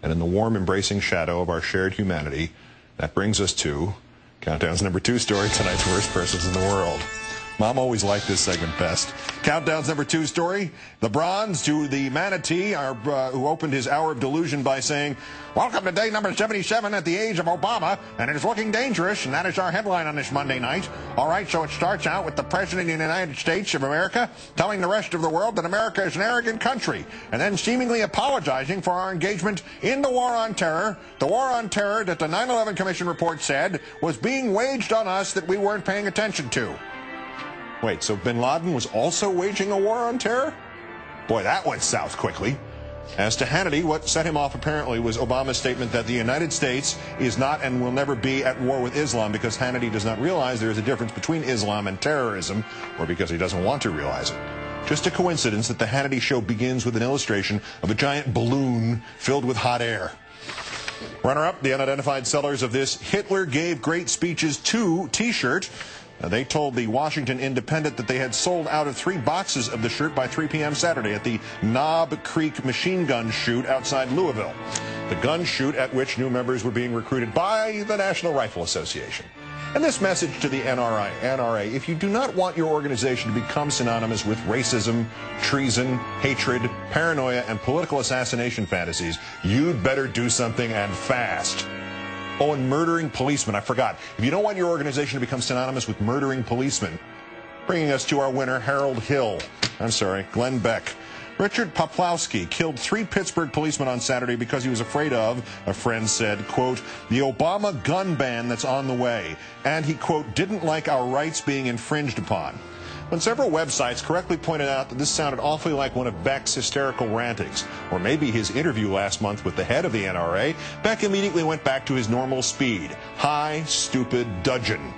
And in the warm, embracing shadow of our shared humanity, that brings us to Countdown's number 2 story, tonight's worst persons in the world. Mom always liked this segment best. Countdown's number 2 story, the bronze to the manatee, who opened his hour of delusion by saying, "Welcome to day number 77 at the age of Obama, and it is looking dangerous," and that is our headline on this Monday night. All right, so it starts out with the President of the United States of America telling the rest of the world that America is an arrogant country, and then seemingly apologizing for our engagement in the war on terror, that the 9/11 Commission report said was being waged on us that we weren't paying attention to. Wait, so bin Laden was also waging a war on terror? Boy, that went south quickly. As to Hannity, what set him off apparently was Obama's statement that the United States is not and will never be at war with Islam, because Hannity does not realize there is a difference between Islam and terrorism, or because he doesn't want to realize it. Just a coincidence that the Hannity show begins with an illustration of a giant balloon filled with hot air. Runner-up, the unidentified sellers of this Hitler Gave Great Speeches 2 t-shirt. They told the Washington Independent that they had sold out of 3 boxes of the shirt by 3 p.m. Saturday at the Knob Creek machine gun shoot outside Louisville, the gun shoot at which new members were being recruited by the National Rifle Association. And this message to the NRA, if you do not want your organization to become synonymous with racism, treason, hatred, paranoia, and political assassination fantasies, you'd better do something, and fast. Oh, and murdering policemen, I forgot. If you don't want your organization to become synonymous with murdering policemen, bringing us to our winner, Glenn Beck. Richard Poplowski killed 3 Pittsburgh policemen on Saturday because he was afraid of, a friend said, quote, the Obama gun ban that's on the way. And he, quote, didn't like our rights being infringed upon. When several websites correctly pointed out that this sounded awfully like one of Beck's hysterical rantings, or maybe his interview last month with the head of the NRA, Beck immediately went back to his normal speed. High, stupid dudgeon.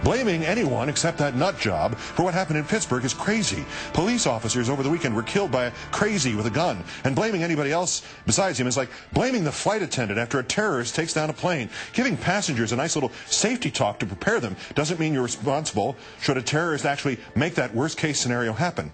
Blaming anyone except that nut job for what happened in Pittsburgh is crazy. Police officers over the weekend were killed by a crazy with a gun, and blaming anybody else besides him is like blaming the flight attendant after a terrorist takes down a plane. Giving passengers a nice little safety talk to prepare them doesn't mean you're responsible should a terrorist actually make that worst-case scenario happen.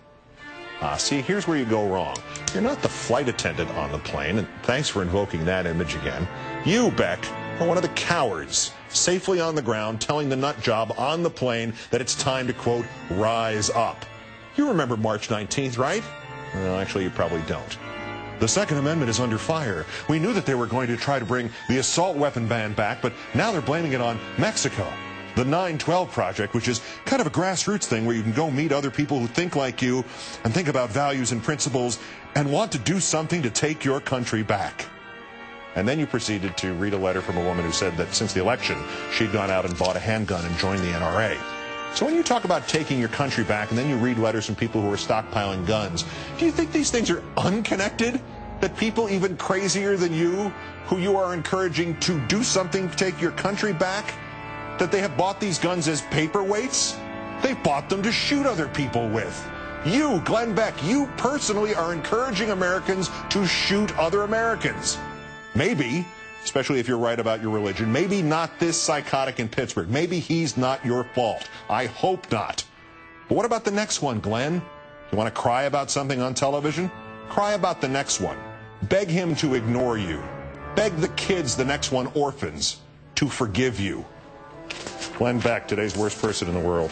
See, here's where you go wrong. You're not the flight attendant on the plane, and thanks for invoking that image again. You, Beck, are one of the cowards, safely on the ground, telling the nut job on the plane that it's time to, quote, rise up. You remember March 19th, right? Well, actually, you probably don't. The Second Amendment is under fire. We knew that they were going to try to bring the assault weapon ban back, but now they're blaming it on Mexico. The 9/12 Project, which is kind of a grassroots thing where you can go meet other people who think like you and think about values and principles and want to do something to take your country back. And then you proceeded to read a letter from a woman who said that since the election, she'd gone out and bought a handgun and joined the NRA. So when you talk about taking your country back and then you read letters from people who are stockpiling guns, do you think these things are unconnected? That people even crazier than you, who you are encouraging to do something to take your country back, that they have bought these guns as paperweights? They've bought them to shoot other people with. You, Glenn Beck, you personally are encouraging Americans to shoot other Americans. Maybe, especially if you're right about your religion, maybe not this psychotic in Pittsburgh. Maybe he's not your fault. I hope not. But what about the next one, Glenn? You want to cry about something on television? Cry about the next one. Beg him to ignore you. Beg the kids, the next one, orphans, to forgive you. Glenn Beck, today's worst person in the world.